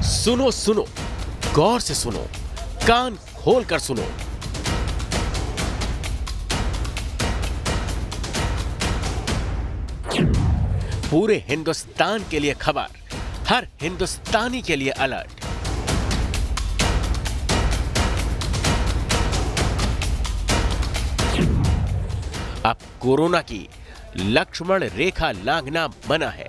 सुनो सुनो, गौर से सुनो, कान खोल कर सुनो। पूरे हिंदुस्तान के लिए खबर, हर हिंदुस्तानी के लिए अलर्ट। अब कोरोना की लक्ष्मण रेखा लांघना मना है।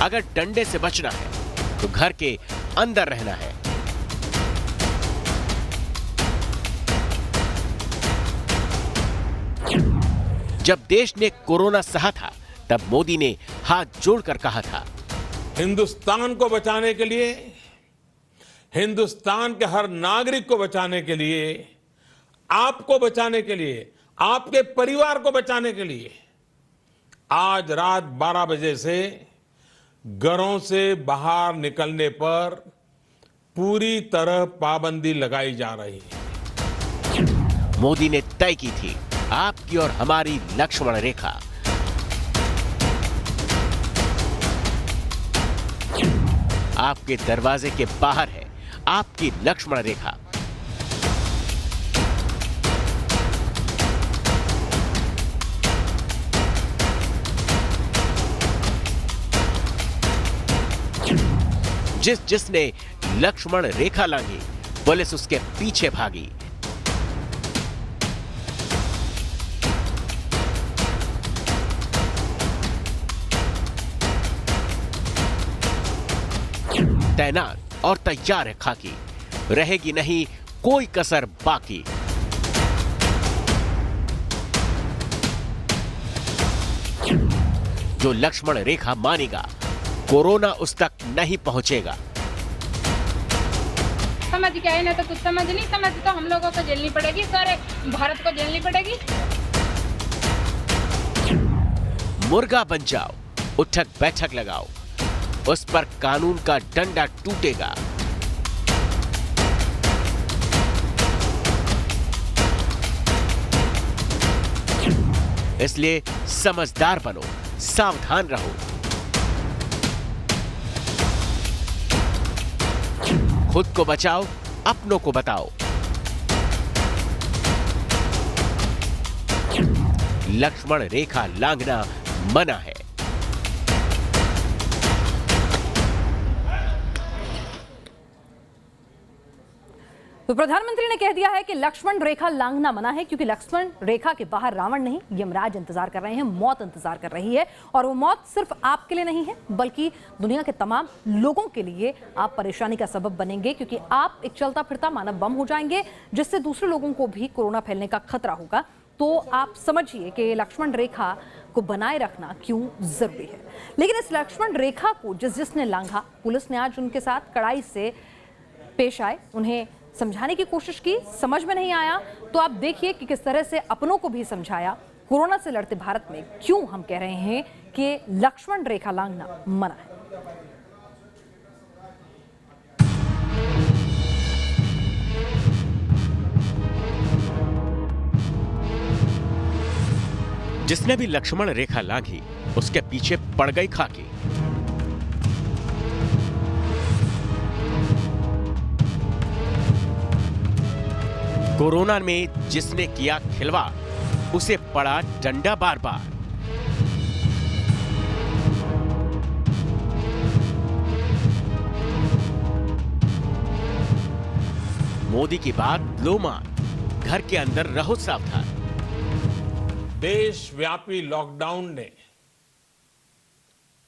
अगर डंडे से बचना है तो घर के अंदर रहना है। जब देश ने कोरोना सहा था, तब मोदी ने हाथ जोड़कर कहा था, हिंदुस्तान को बचाने के लिए, हिंदुस्तान के हर नागरिक को बचाने के लिए, आपको बचाने के लिए, आपके परिवार को बचाने के लिए आज रात 12 बजे से घरों से बाहर निकलने पर पूरी तरह पाबंदी लगाई जा रही है। मोदी ने तय की थी आपकी और हमारी लक्ष्मण रेखा। आपके दरवाजे के बाहर है आपकी लक्ष्मण रेखा। जिसने लक्ष्मण रेखा लांघी, पुलिस उसके पीछे भागी। तैनात और तैयार है खाकी, रहेगी नहीं कोई कसर बाकी। जो लक्ष्मण रेखा मानेगा, कोरोना उस तक नहीं पहुंचेगा। समझ के आए ना तो कुछ समझ नहीं समझ तो हम लोगों को झेलनी पड़ेगी, सारे भारत को झेलनी पड़ेगी। मुर्गा बन जाओ, उठक बैठक लगाओ, उस पर कानून का डंडा टूटेगा। इसलिए समझदार बनो, सावधान रहो। खुद को बचाओ, अपनों को बताओ। लक्ष्मण रेखा लांघना मना है। तो प्रधानमंत्री ने कह दिया है कि लक्ष्मण रेखा लांघना मना है, क्योंकि लक्ष्मण रेखा के बाहर रावण नहीं, यमराज इंतजार कर रहे हैं, मौत इंतजार कर रही है। और वो मौत सिर्फ आपके लिए नहीं है, बल्कि दुनिया के तमाम लोगों के लिए आप परेशानी का सबब बनेंगे, क्योंकि आप एक चलता फिरता मानव बम हो जाएंगे, जिससे दूसरे लोगों को भी कोरोना फैलने का खतरा होगा। तो आप समझिए कि लक्ष्मण रेखा को बनाए रखना क्यों जरूरी है। लेकिन इस लक्ष्मण रेखा को जिसने लांघा, पुलिस ने आज उनके साथ कड़ाई से पेश आए, उन्हें समझाने की कोशिश की, समझ में नहीं आया तो आप देखिए कि किस तरह से अपनों को भी समझाया। कोरोना से लड़ते भारत में क्यों हम कह रहे हैं कि लक्ष्मण रेखा लांघना मना है। जिसने भी लक्ष्मण रेखा लांघी, उसके पीछे पड़ गई खाकी। कोरोना में जिसने किया खिलवाड़, उसे पड़ा डंडा बार बार। मोदी की बात लो मान, घर के अंदर रहो सावधान। देशव्यापी लॉकडाउन ने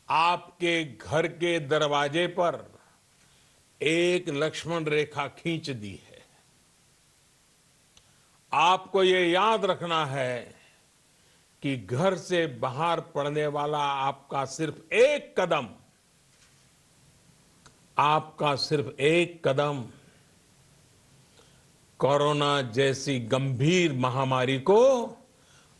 आपके घर के दरवाजे पर एक लक्ष्मण रेखा खींच दी है। आपको ये याद रखना है कि घर से बाहर पड़ने वाला आपका सिर्फ एक कदम कोरोना जैसी गंभीर महामारी को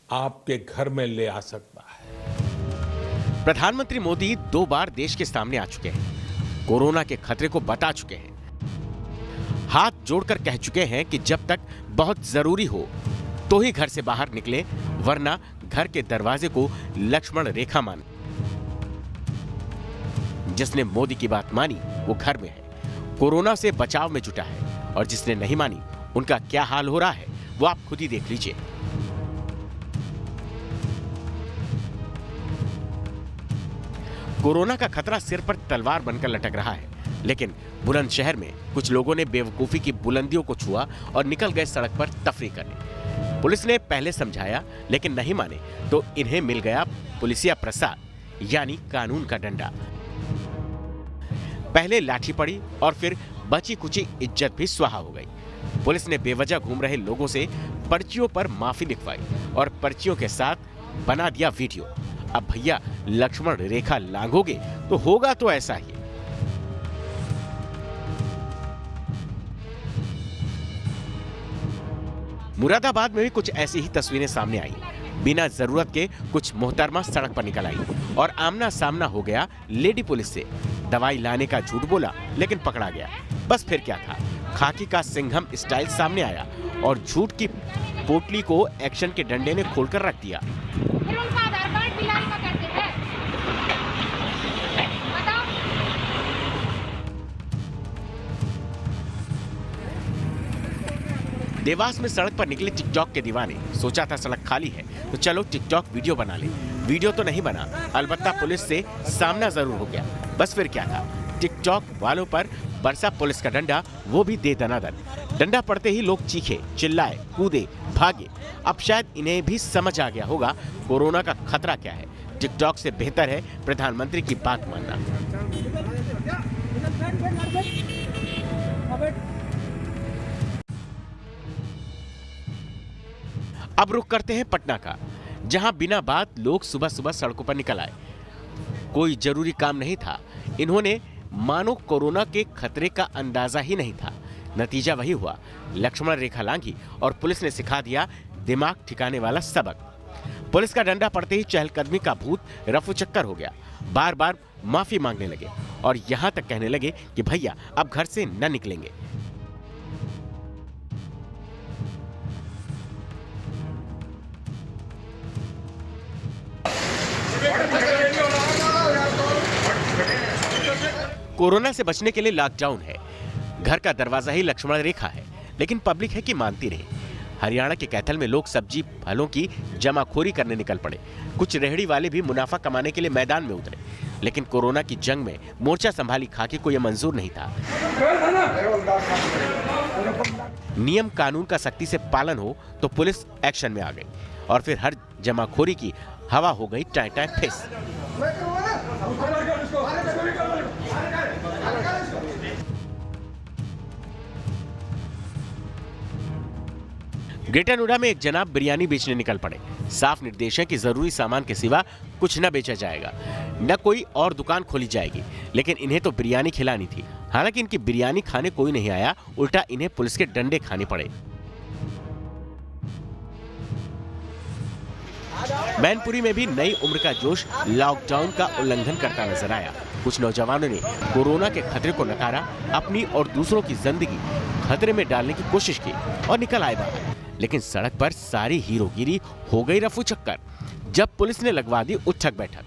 आपके घर में ले आ सकता है। प्रधानमंत्री मोदी 2 बार देश के सामने आ चुके हैं, कोरोना के खतरे को बता चुके हैं, हाथ जोड़कर कह चुके हैं कि जब तक बहुत जरूरी हो तो ही घर से बाहर निकले, वरना घर के दरवाजे को लक्ष्मण रेखा मान। जिसने मोदी की बात मानी वो घर में है, कोरोना से बचाव में जुटा है, और जिसने नहीं मानी उनका क्या हाल हो रहा है वो आप खुद ही देख लीजिए। कोरोना का खतरा सिर पर तलवार बनकर लटक रहा है, लेकिन बुलंदशहर में कुछ लोगों ने बेवकूफी की बुलंदियों को छुआ और निकल गए सड़क पर तफरीह करने। पुलिस ने पहले समझाया लेकिन नहीं माने तो इन्हें मिल गया पुलिसिया प्रसाद, यानी कानून का डंडा। पहले लाठी पड़ी और फिर बची कुची इज्जत भी स्वाहा हो गई। पुलिस ने बेवजह घूम रहे लोगों से पर्चियों पर माफी लिखवाई और पर्चियों के साथ बना दिया वीडियो। अब भैया लक्ष्मण रेखा लांघोगे तो होगा तो ऐसा ही। मुरादाबाद में भी कुछ ऐसी ही तस्वीरें सामने आई। बिना जरूरत के कुछ मोहतरमा सड़क पर निकल आई और आमना सामना हो गया लेडी पुलिस से। दवाई लाने का झूठ बोला लेकिन पकड़ा गया। बस फिर क्या था, खाकी का सिंघम स्टाइल सामने आया और झूठ की पोटली को एक्शन के डंडे ने खोलकर रख दिया। फिर उनका आधार कार्ड दिलाने का कैसे है? बताओ। देवास में सड़क पर निकले टिकटॉक के दीवाने। सोचा था सड़क खाली है तो चलो टिकटॉक वीडियो बना ले। वीडियो तो नहीं बना, अलबत्ता पुलिस से सामना जरूर हो गया। बस फिर क्या था, टिकटॉक वालों पर बरसा पुलिस का डंडा, वो भी दे दनादन। डंडा पड़ते ही लोग चीखे, चिल्लाए, कूदे, भागे। अब शायद इन्हें भी समझ आ गया होगा कोरोना का खतरा क्या है। टिकटॉक से बेहतर है प्रधानमंत्री की बात मानना। अब रुख करते हैं पटना का, जहां बिना बात लोग सुबह सुबह सड़कों पर निकल आए। कोई जरूरी काम नहीं था, इन्होंने मानो कोरोना के खतरे का अंदाजा ही नहीं था। नतीजा वही हुआ, लक्ष्मण रेखा लांघी और पुलिस ने सिखा दिया दिमाग ठिकाने वाला सबक। पुलिस का डंडा पड़ते ही चहलकदमी का भूत रफू चक्कर हो गया। बार बार माफी मांगने लगे और यहां तक कहने लगे कि भैया अब घर से न निकलेंगे। कोरोना से बचने के लिए लॉकडाउन है, घर का दरवाजा ही लक्ष्मण रेखा है, लेकिन पब्लिक है कि मानती नहीं। हरियाणा के कैथल में लोग सब्जी फलों की जमाखोरी करने निकल पड़े। कुछ रेहड़ी वाले भी मुनाफा कमाने के लिए मैदान में उतरे, लेकिन कोरोना की जंग में मोर्चा संभाली खाकी को यह मंजूर नहीं था। नियम कानून का सख्ती से पालन हो तो पुलिस एक्शन में आ गई और फिर हर जमाखोरी की हवा हो गई tie tie face. Greater Noida में एक जनाब बिरयानी बेचने निकल पड़े। साफ निर्देश है कि जरूरी सामान के सिवा कुछ न बेचा जाएगा, न कोई और दुकान खोली जाएगी, लेकिन इन्हें तो बिरयानी खिलानी थी। हालांकि इनकी बिरयानी खाने कोई नहीं आया, उल्टा इन्हें पुलिस के डंडे खाने पड़े। मैनपुरी में भी नई उम्र का जोश लॉकडाउन का उल्लंघन करता नजर आया। कुछ नौजवानों ने कोरोना के खतरे को नकारा, अपनी और दूसरों की जिंदगी खतरे में डालने की कोशिश की और निकल आए बाहर। लेकिन सड़क पर सारी हीरोगिरी हो गई रफू चक्कर जब पुलिस ने लगवा दी उठक बैठक।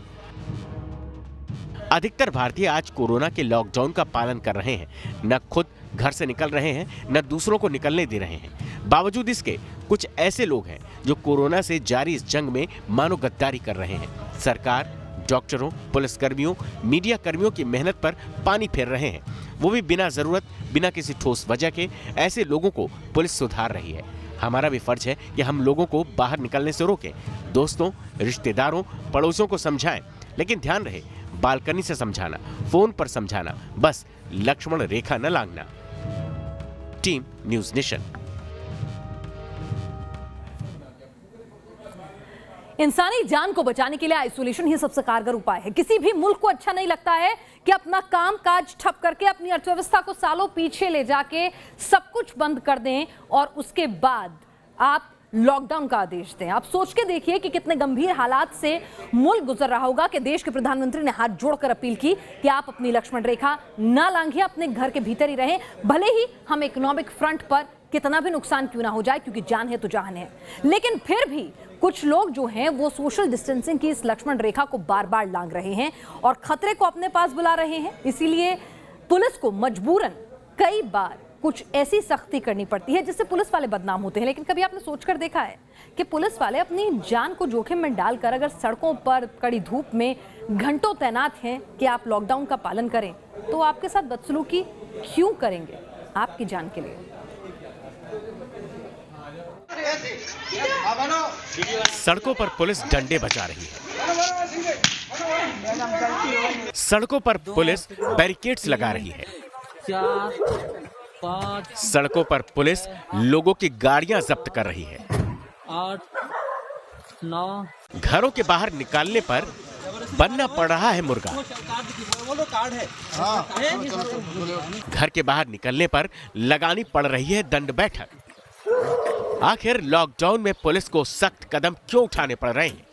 अधिकतर भारतीय आज कोरोना के लॉकडाउन का पालन कर रहे हैं, न खुद घर से निकल रहे हैं, न दूसरों को निकलने दे रहे हैं। बावजूद इसके कुछ ऐसे लोग हैं जो कोरोना से जारी इस जंग में मानो गद्दारी कर रहे हैं। सरकार, डॉक्टरों, पुलिसकर्मियों, मीडिया कर्मियों की मेहनत पर पानी फेर रहे हैं, वो भी बिना जरूरत, बिना किसी ठोस वजह के। ऐसे लोगों को पुलिस सुधार रही है। हमारा भी फर्ज है कि हम लोगों को बाहर निकलने से रोकें, दोस्तों, रिश्तेदारों, पड़ोसियों को समझाएं, लेकिन ध्यान रहे बालकनी से समझाना, फोन पर समझाना, बस लक्ष्मण रेखा न लांघना। Team news nation. इंसानी जान को बचाने के लिए आइसोलेशन ही सबसे कारगर उपाय है। किसी भी मुल्क को अच्छा नहीं लगता है कि अपना काम काज ठप करके अपनी अर्थव्यवस्था को सालों पीछे ले जाके सब कुछ बंद कर दें और उसके बाद आप लॉकडाउन का आदेश दें। आप सोच के देखिए कि कितने गंभीर हालात से मुल्क गुजर रहा होगा कि देश के प्रधानमंत्री ने हाथ जोड़कर अपील की कि आप अपनी लक्ष्मण रेखा ना लांघिए, अपने घर के भीतर ही रहें। भले ही हम इकोनॉमिक फ्रंट पर कितना भी नुकसान क्यों ना हो जाए, क्योंकि जान है तो जान है। लेकिन फिर भी कुछ लोग जो हैं वो सोशल डिस्टेंसिंग की इस लक्ष्मण रेखा को बार बार लांघ रहे हैं और खतरे को अपने पास बुला रहे हैं। इसीलिए पुलिस को मजबूरन कई बार कुछ ऐसी सख्ती करनी पड़ती है जिससे पुलिस वाले बदनाम होते हैं। लेकिन कभी आपने सोचकर देखा है कि पुलिस वाले अपनी जान को जोखिम में डालकर अगर सड़कों पर कड़ी धूप में घंटों तैनात हैं कि आप लॉकडाउन का पालन करें, तो आपके साथ बदसलूकी क्यों करेंगे आपकी जान के लिए? सड़कों पर पुलिस डंडे बजा रही है, सड़कों पर पुलिस बैरिकेड्स लगा रही है, 4, 5, सड़कों पर पुलिस लोगों की गाड़ियां जब्त कर रही है, 8, 9। घरों के बाहर निकालने पर बनना पड़ रहा है मुर्गा, घर के बाहर निकलने पर लगानी पड़ रही है दंड बैठक। आखिर लॉकडाउन में पुलिस को सख्त कदम क्यों उठाने पड़ रहे हैं?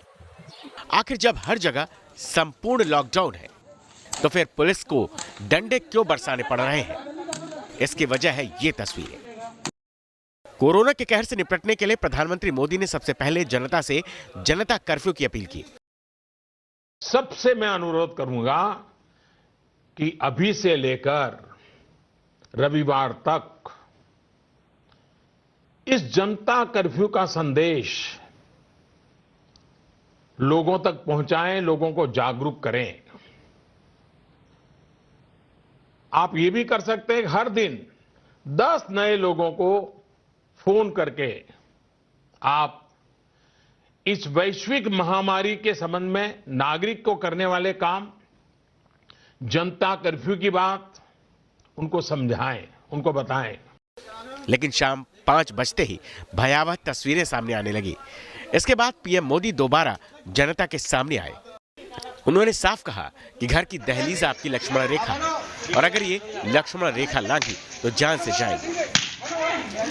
आखिर जब हर जगह संपूर्ण लॉकडाउन है तो फिर पुलिस को डंडे क्यों बरसाने पड़ रहे हैं? इसकी वजह है ये तस्वीरें। कोरोना के कहर से निपटने के लिए प्रधानमंत्री मोदी ने सबसे पहले जनता से जनता कर्फ्यू की अपील की। सबसे मैं अनुरोध करूंगा कि अभी से लेकर रविवार तक इस जनता कर्फ्यू का संदेश लोगों तक पहुंचाएं, लोगों को जागरूक करें। आप ये भी कर सकते हैं, हर दिन 10 नए लोगों को फोन करके आप इस वैश्विक महामारी के संबंध में नागरिक को करने वाले काम, जनता कर्फ्यू की बात उनको समझाएं, उनको बताएं। लेकिन शाम 5 बजते ही भयावह तस्वीरें सामने आने लगी। इसके बाद पीएम मोदी दोबारा जनता के सामने आए। उन्होंने साफ कहा कि घर की दहलीज आपकी लक्ष्मण रेखा है और अगर ये लक्ष्मण रेखा लांघी तो जान से जाएगी।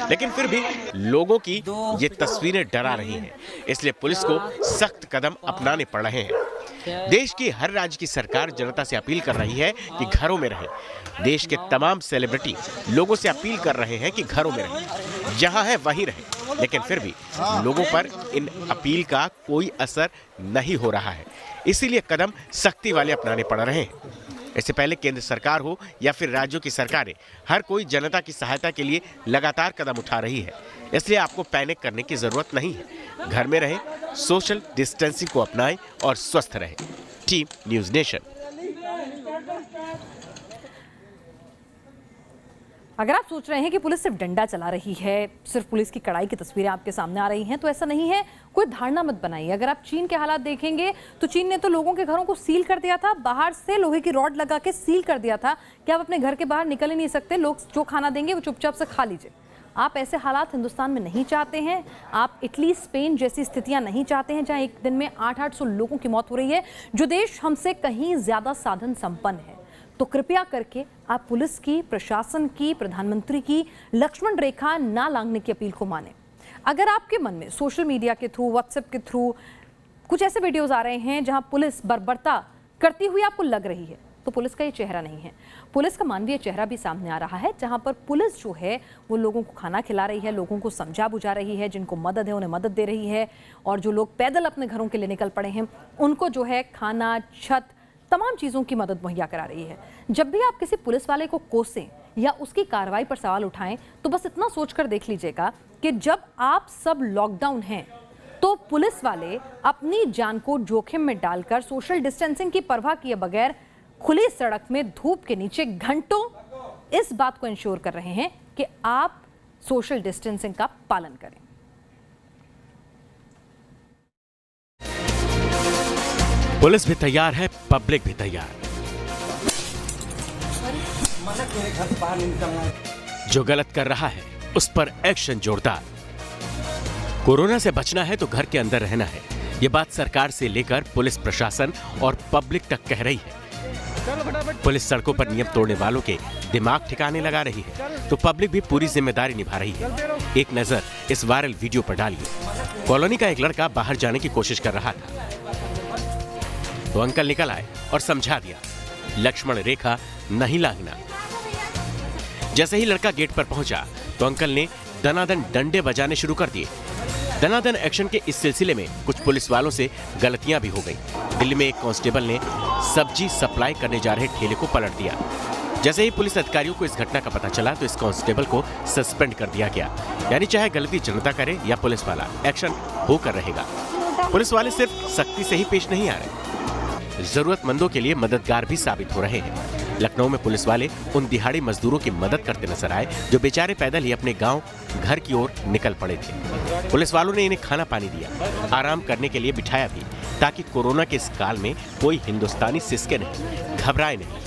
लेकिन फिर भी लोगों की ये तस्वीरें डरा रही हैं, इसलिए पुलिस को सख्त कदम अपनाने पड़ रहे हैं। देश की हर राज्य की सरकार जनता से अपील कर रही है कि घरों में रहें। देश के तमाम सेलिब्रिटी लोगों से अपील कर रहे हैं कि घरों में रहें, जहां है वहीं रहें। लेकिन फिर भी लोगों पर इन अपील का कोई असर नहीं हो रहा है, इसीलिए कदम सख्ती वाले अपनाने पड़ रहे हैं। इससे पहले केंद्र सरकार हो या फिर राज्यों की सरकारें, हर कोई जनता की सहायता के लिए लगातार कदम उठा रही है। इसलिए आपको पैनिक करने की जरूरत नहीं है। घर में रहें, सोशल डिस्टेंसिंग को अपनाएं और स्वस्थ रहें। Team news nation. अगर आप सोच रहे हैं कि पुलिस सिर्फ डंडा चला रही है, सिर्फ पुलिस की कड़ाई की तस्वीरें आपके सामने आ रही हैं, तो ऐसा नहीं है। कोई धारणा मत बनाइए। अगर आप चीन के हालात देखेंगे तो चीन ने तो लोगों के घरों को सील कर दिया था, बाहर से लोहे की रॉड लगा के सील कर दिया था कि आप अपने घर के बाहर निकल ही नहीं सकते, लोग जो खाना देंगे वो चुपचाप से खा लीजिए। आप ऐसे हालात हिंदुस्तान में नहीं चाहते हैं। आप इटली, स्पेन जैसी स्थितियां नहीं चाहते हैं जहां एक दिन में 800 लोगों की मौत हो रही है, जो देश हमसे कहीं ज्यादा साधन संपन्न है। तो कृपया करके आप पुलिस की, प्रशासन की, प्रधानमंत्री की लक्ष्मण रेखा ना लांघने की अपील को माने। अगर आपके मन में सोशल मीडिया के थ्रू, व्हाट्सएप के थ्रू कुछ ऐसे वीडियोस आ रहे हैं जहां पुलिस बर्बरता करती हुई आपको लग रही है, तो पुलिस का ये चेहरा नहीं है। पुलिस का मानवीय चेहरा भी सामने आ रहा है, जहां पर पुलिस जो है वो लोगों को खाना खिला रही है, लोगों को समझा बुझा रही है, जिनको मदद है उन्हें मदद दे रही है, और जो लोग पैदल अपने घरों के लिए निकल पड़े हैं उनको जो है खाना, छत, तमाम चीज़ों की मदद मुहैया करा रही है। जब भी आप किसी पुलिस वाले को कोसें या उसकी कार्रवाई पर सवाल उठाएं, तो बस इतना सोचकर देख लीजिएगा कि जब आप सब लॉकडाउन हैं तो पुलिस वाले अपनी जान को जोखिम में डालकर सोशल डिस्टेंसिंग की परवाह किए बगैर खुली सड़क में धूप के नीचे घंटों इस बात को इंश्योर कर रहे हैं कि आप सोशल डिस्टेंसिंग का पालन करें। पुलिस भी तैयार है, पब्लिक भी तैयार। जो गलत कर रहा है उस पर एक्शन जोरदार। कोरोना से बचना है तो घर के अंदर रहना है, ये बात सरकार से लेकर पुलिस प्रशासन और पब्लिक तक कह रही है। पुलिस सड़कों पर नियम तोड़ने वालों के दिमाग ठिकाने लगा रही है, तो पब्लिक भी पूरी जिम्मेदारी निभा रही है। एक नजर इस वायरल वीडियो पर डालिए। कॉलोनी का एक लड़का बाहर जाने की कोशिश कर रहा था, तो अंकल निकल आए और समझा दिया, लक्ष्मण रेखा नहीं लांघना। जैसे ही लड़का गेट पर पहुंचा तो अंकल ने दनादन डंडे बजाने शुरू कर दिए। दनादन एक्शन के इस सिलसिले में कुछ पुलिस वालों से गलतियां भी हो गई। दिल्ली में एक कांस्टेबल ने सब्जी सप्लाई करने जा रहे ठेले को पलट दिया। जैसे ही पुलिस अधिकारियों को इस घटना का पता चला तो इस कांस्टेबल को सस्पेंड कर दिया गया। यानी चाहे गलती जनता करे या पुलिस वाला, एक्शन होकर रहेगा। पुलिस वाले सिर्फ सख्ती से ही पेश नहीं आ रहे, जरूरतमंदों के लिए मददगार भी साबित हो रहे हैं। लखनऊ में पुलिस वाले उन दिहाड़ी मजदूरों की मदद करते नजर आए जो बेचारे पैदल ही अपने गांव घर की ओर निकल पड़े थे। पुलिस वालों ने इन्हें खाना पानी दिया, आराम करने के लिए बिठाया भी, ताकि कोरोना के इस काल में कोई हिंदुस्तानी सिसके नहीं, घबराए नहीं।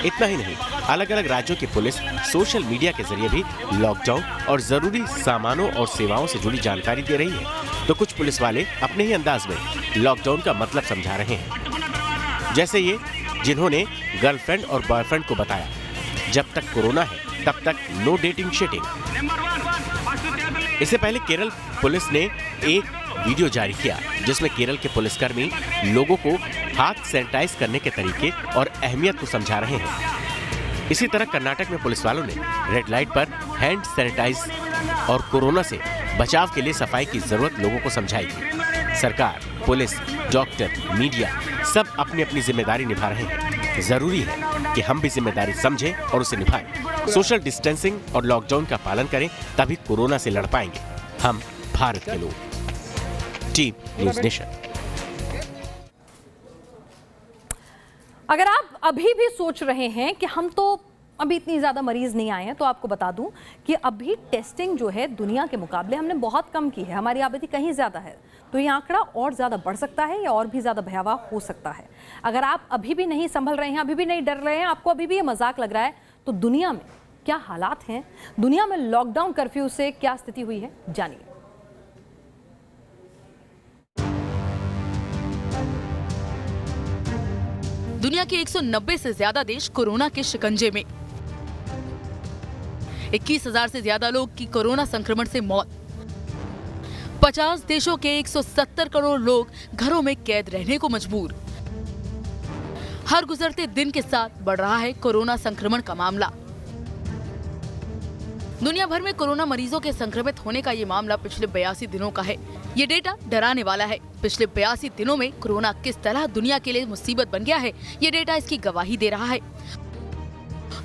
इतना ही नहीं, अलग अलग राज्यों की पुलिस सोशल मीडिया के जरिए भी लॉकडाउन और जरूरी सामानों और सेवाओं से जुड़ी जानकारी दे रही है। तो कुछ पुलिस वाले अपने ही अंदाज में लॉकडाउन का मतलब समझा रहे हैं। जैसे ये जिन्होंने गर्लफ्रेंड और बॉयफ्रेंड को बताया, जब तक कोरोना है तब तक नो डेटिंग शेटिंग। इससे पहले केरल पुलिस ने एक वीडियो जारी किया जिसमें केरल के पुलिसकर्मी लोगों को हाथ सैनिटाइज करने के तरीके और अहमियत को समझा रहे हैं। इसी तरह कर्नाटक में पुलिस वालों ने रेड लाइट पर हैंड सैनिटाइज और कोरोना से बचाव के लिए सफाई की जरूरत लोगों को समझाई थी। सरकार, पुलिस, डॉक्टर, मीडिया सब अपनी अपनी जिम्मेदारी निभा रहे हैं। जरूरी है कि हम भी जिम्मेदारी समझें और उसे निभाएं। सोशल डिस्टेंसिंग और लॉकडाउन का पालन करें, तभी कोरोना से लड़ पाएंगे हम भारत के लोग। Team news nation. अगर आप अभी भी सोच रहे हैं कि हम तो अभी इतनी ज़्यादा मरीज नहीं आए हैं, तो आपको बता दूं कि अभी टेस्टिंग जो है दुनिया के मुकाबले हमने बहुत कम की है। हमारी आबादी कहीं ज़्यादा है, तो ये आंकड़ा और ज़्यादा बढ़ सकता है या और भी ज़्यादा भयावह हो सकता है। अगर आप अभी भी नहीं संभल रहे हैं, अभी भी नहीं डर रहे हैं, आपको अभी भी ये मजाक लग रहा है, तो दुनिया में क्या हालात हैं, दुनिया में लॉकडाउन कर्फ्यू से क्या स्थिति हुई है, जानिए। दुनिया के 190 से ज्यादा देश कोरोना के शिकंजे में। 21,000 से ज्यादा लोग की कोरोना संक्रमण से मौत। 50 देशों के 170 करोड़ लोग घरों में कैद रहने को मजबूर। हर गुजरते दिन के साथ बढ़ रहा है कोरोना संक्रमण का मामला। दुनिया भर में कोरोना मरीजों के संक्रमित होने का ये मामला पिछले 82 दिनों का है। ये डेटा डराने वाला है। पिछले 82 दिनों में कोरोना किस तरह दुनिया के लिए मुसीबत बन गया है, ये डेटा इसकी गवाही दे रहा है।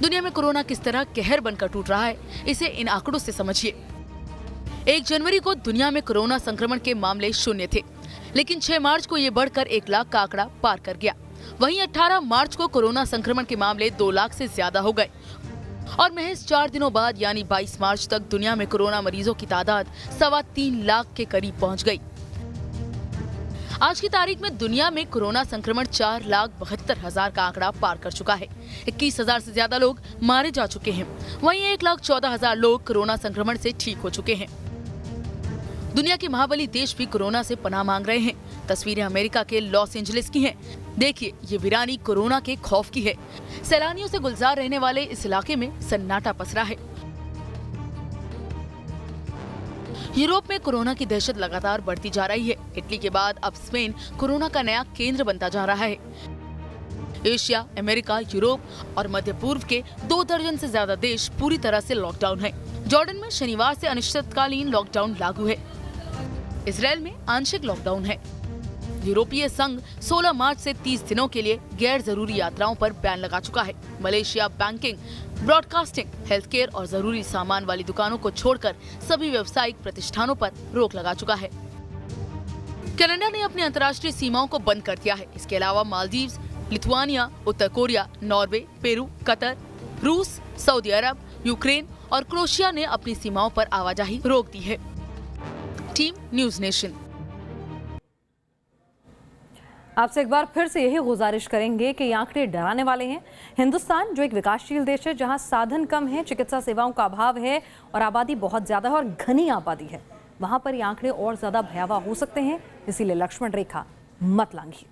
दुनिया में कोरोना किस तरह कहर बनकर टूट रहा है, इसे इन आंकड़ों से समझिए। 1 जनवरी को दुनिया में कोरोना संक्रमण के मामले 0 थे, लेकिन 6 मार्च को ये बढ़कर 1 लाख का आंकड़ा पार कर गया। वहीं 18 मार्च को कोरोना संक्रमण के मामले 2 लाख से ज्यादा हो गए और महज 4 दिनों बाद यानी 22 मार्च तक दुनिया में कोरोना मरीजों की तादाद 3.25 लाख के करीब पहुंच गई। आज की तारीख में दुनिया में कोरोना संक्रमण 4,72,000 का आंकड़ा पार कर चुका है। 21,000 से ज्यादा लोग मारे जा चुके हैं। वहीं 1,14,000 लोग कोरोना संक्रमण से ठीक हो चुके हैं। दुनिया के महाबली देश भी कोरोना से पनाह मांग रहे हैं। तस्वीरें अमेरिका के लॉस एंजलिस की हैं। देखिए, ये वीरानी कोरोना के खौफ की है। सैलानियों से गुलजार रहने वाले इस इलाके में सन्नाटा पसरा है। यूरोप में कोरोना की दहशत लगातार बढ़ती जा रही है। इटली के बाद अब स्पेन कोरोना का नया केंद्र बनता जा रहा है। एशिया, अमेरिका, यूरोप और मध्य पूर्व के 2 दर्जन से ज्यादा देश पूरी तरह से लॉकडाउन है। जॉर्डन में शनिवार से अनिश्चितकालीन लॉकडाउन लागू है। इजराइल में आंशिक लॉकडाउन है। यूरोपीय संघ 16 मार्च से 30 दिनों के लिए गैर जरूरी यात्राओं पर बैन लगा चुका है। Malaysia banking, broadcasting, health care और जरूरी सामान वाली दुकानों को छोड़कर सभी व्यावसायिक प्रतिष्ठानों पर रोक लगा चुका है। कनाडा ने अपनी अंतर्राष्ट्रीय सीमाओं को बंद कर दिया है। इसके अलावा मालदीव्स, लिथुआनिया, उत्तर कोरिया, नॉर्वे, पेरू, कतर, रूस, सऊदी अरब, यूक्रेन और क्रोएशिया ने अपनी सीमाओं पर आवाजाही रोक दी है। Team news nation. आपसे एक बार फिर से यही गुजारिश करेंगे कि ये आंकड़े डराने वाले हैं। हिंदुस्तान जो एक विकासशील देश है, जहां साधन कम है, चिकित्सा सेवाओं का अभाव है और आबादी बहुत ज्यादा है और घनी आबादी है, वहां पर ये आंकड़े और ज्यादा भयावह हो सकते हैं। इसीलिए लक्ष्मण रेखा मत लांघिए।